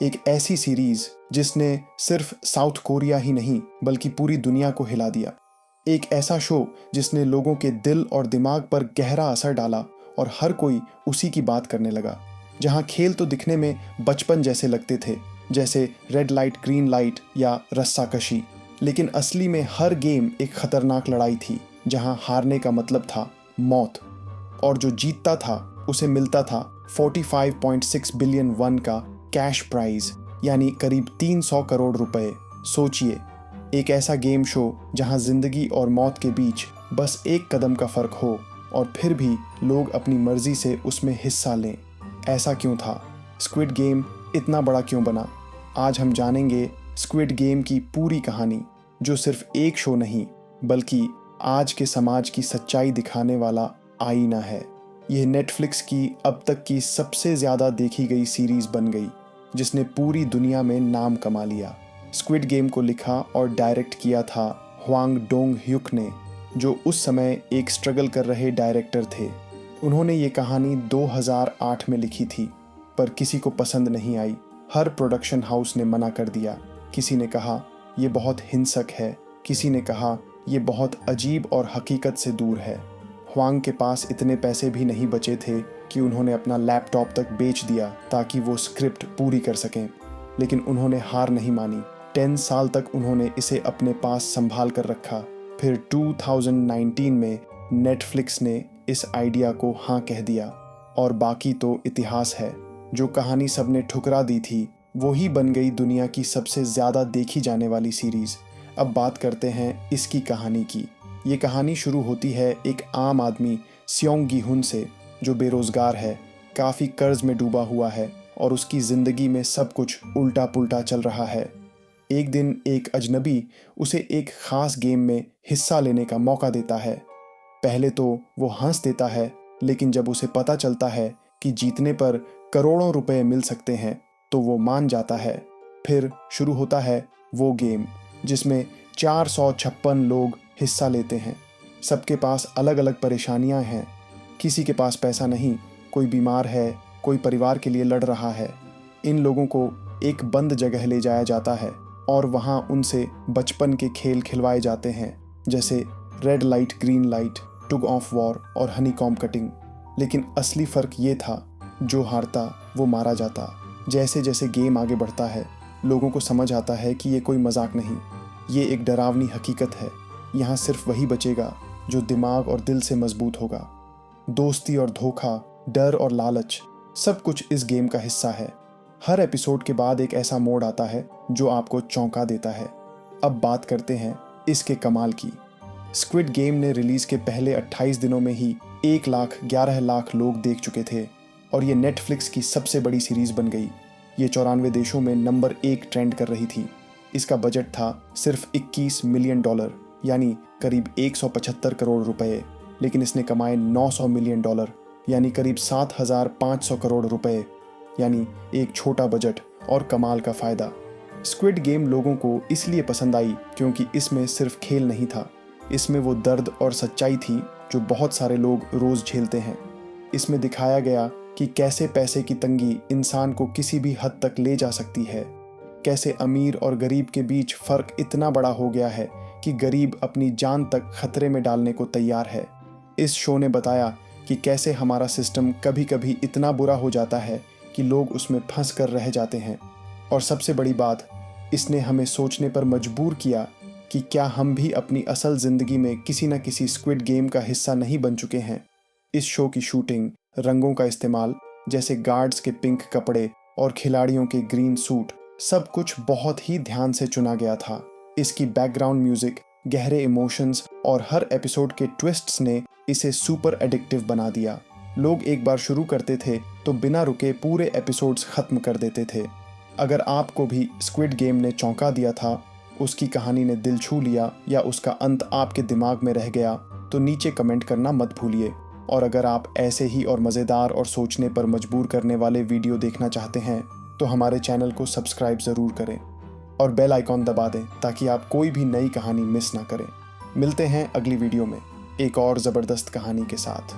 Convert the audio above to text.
एक ऐसी सीरीज जिसने सिर्फ साउथ कोरिया ही नहीं बल्कि पूरी दुनिया को हिला दिया। एक ऐसा शो जिसने लोगों के दिल और दिमाग पर गहरा असर डाला और हर कोई उसी की बात करने लगा। जहां खेल तो दिखने में बचपन जैसे लगते थे, जैसे रेड लाइट ग्रीन लाइट या रस्साकशी, लेकिन असली में हर गेम एक खतरनाक लड़ाई थी जहां हारने का मतलब था मौत, और जो जीतता था उसे मिलता था 45.6 बिलियन वन का कैश प्राइज, यानी करीब 300 करोड़ रुपए। सोचिए, एक ऐसा गेम शो जहां जिंदगी और मौत के बीच बस एक कदम का फर्क हो और फिर भी लोग अपनी मर्जी से उसमें हिस्सा लें। ऐसा क्यों था? स्क्विड गेम इतना बड़ा क्यों बना? आज हम जानेंगे स्क्विड गेम की पूरी कहानी, जो सिर्फ एक शो नहीं बल्कि आज के समाज की सच्चाई दिखाने वाला आईना है। यह नेटफ्लिक्स की अब तक की सबसे ज़्यादा देखी गई सीरीज़ बन गई, जिसने पूरी दुनिया में नाम कमा लिया। स्क्विड गेम को लिखा और डायरेक्ट किया था ह्वांग डोंग-ह्युक ने, जो उस समय एक स्ट्रगल कर रहे डायरेक्टर थे। उन्होंने ये कहानी 2008 में लिखी थी, पर किसी को पसंद नहीं आई। हर प्रोडक्शन हाउस ने मना कर दिया। किसी ने कहा ये बहुत हिंसक है, किसी ने कहा ये बहुत अजीब और हकीकत से दूर है। ह्वांग के पास इतने पैसे भी नहीं बचे थे कि उन्होंने अपना लैपटॉप तक बेच दिया ताकि वो स्क्रिप्ट पूरी कर सकें, लेकिन उन्होंने हार नहीं मानी। 10 साल तक उन्होंने इसे अपने पास संभाल कर रखा। फिर 2019 में नेटफ्लिक्स ने इस आइडिया को हाँ कह दिया, और बाकी तो इतिहास है। जो कहानी सबने ठुकरा दी थी वही बन गई दुनिया की सबसे ज़्यादा देखी जाने वाली सीरीज़। अब बात करते हैं इसकी कहानी की। ये कहानी शुरू होती है एक आम आदमी स्योंग गी-हुन से, जो बेरोज़गार है, काफ़ी कर्ज में डूबा हुआ है और उसकी ज़िंदगी में सब कुछ उल्टा पुल्टा चल रहा है। एक दिन एक अजनबी उसे एक ख़ास गेम में हिस्सा लेने का मौका देता है। पहले तो वो हंस देता है, लेकिन जब उसे पता चलता है कि जीतने पर करोड़ों रुपए मिल सकते हैं तो वो मान जाता है। फिर शुरू होता है वो गेम जिसमें 456 लोग हिस्सा लेते हैं। सबके पास अलग अलग परेशानियां हैं। किसी के पास पैसा नहीं, कोई बीमार है, कोई परिवार के लिए लड़ रहा है। इन लोगों को एक बंद जगह ले जाया जाता है और वहां उनसे बचपन के खेल खिलवाए जाते हैं, जैसे red light green light, tug of war और हनीकॉम्ब कटिंग। लेकिन असली फ़र्क ये था, जो हारता वो मारा जाता। जैसे जैसे गेम आगे बढ़ता है, लोगों को समझ आता है कि ये कोई मजाक नहीं, ये एक डरावनी हकीकत है। यहाँ सिर्फ वही बचेगा जो दिमाग और दिल से मजबूत होगा। दोस्ती और धोखा, डर और लालच, सब कुछ इस गेम का हिस्सा है। हर एपिसोड के बाद एक ऐसा मोड़ आता है जो आपको चौंका देता है। अब बात करते हैं इसके कमाल की। स्क्विड गेम ने रिलीज़ के पहले 28 दिनों में ही 1,11,00,000 लोग देख चुके थे और ये नेटफ्लिक्स की सबसे बड़ी सीरीज़ बन गई। ये 94 देशों में नंबर 1 ट्रेंड कर रही थी। इसका बजट था सिर्फ $21 मिलियन, यानी करीब 175 करोड़ रुपए, लेकिन इसने कमाए $900 मिलियन, यानी करीब 7,500 करोड़ रुपए, यानी एक छोटा बजट और कमाल का फ़ायदा। स्क्विड गेम लोगों को इसलिए पसंद आई क्योंकि इसमें सिर्फ खेल नहीं था, इसमें वो दर्द और सच्चाई थी जो बहुत सारे लोग रोज़ झेलते हैं। इसमें दिखाया गया कि कैसे पैसे की तंगी इंसान को किसी भी हद तक ले जा सकती है, कैसे अमीर और गरीब के बीच फ़र्क इतना बड़ा हो गया है कि गरीब अपनी जान तक खतरे में डालने को तैयार है। इस शो ने बताया कि कैसे हमारा सिस्टम कभी कभी इतना बुरा हो जाता है कि लोग उसमें फंस कर रह जाते हैं। और सबसे बड़ी बात, इसने हमें सोचने पर मजबूर किया कि क्या हम भी अपनी असल ज़िंदगी में किसी न किसी स्क्विड गेम का हिस्सा नहीं बन चुके हैं। इस शो की शूटिंग, रंगों का इस्तेमाल, जैसे गार्ड्स के पिंक कपड़े और खिलाड़ियों के ग्रीन सूट, सब कुछ बहुत ही ध्यान से चुना गया था। इसकी बैकग्राउंड म्यूजिक, गहरे इमोशंस और हर एपिसोड के ट्विस्ट्स ने इसे सुपर एडिक्टिव बना दिया। लोग एक बार शुरू करते थे तो बिना रुके पूरे एपिसोड्स खत्म कर देते थे। अगर आपको भी स्क्विड गेम ने चौंका दिया था, उसकी कहानी ने दिल छू लिया या उसका अंत आपके दिमाग में रह गया, तो नीचे कमेंट करना मत भूलिए। और अगर आप ऐसे ही और मज़ेदार और सोचने पर मजबूर करने वाले वीडियो देखना चाहते हैं तो हमारे चैनल को सब्सक्राइब ज़रूर करें और बेल आइकॉन दबा दें ताकि आप कोई भी नई कहानी मिस ना करें। मिलते हैं अगली वीडियो में एक और ज़बरदस्त कहानी के साथ।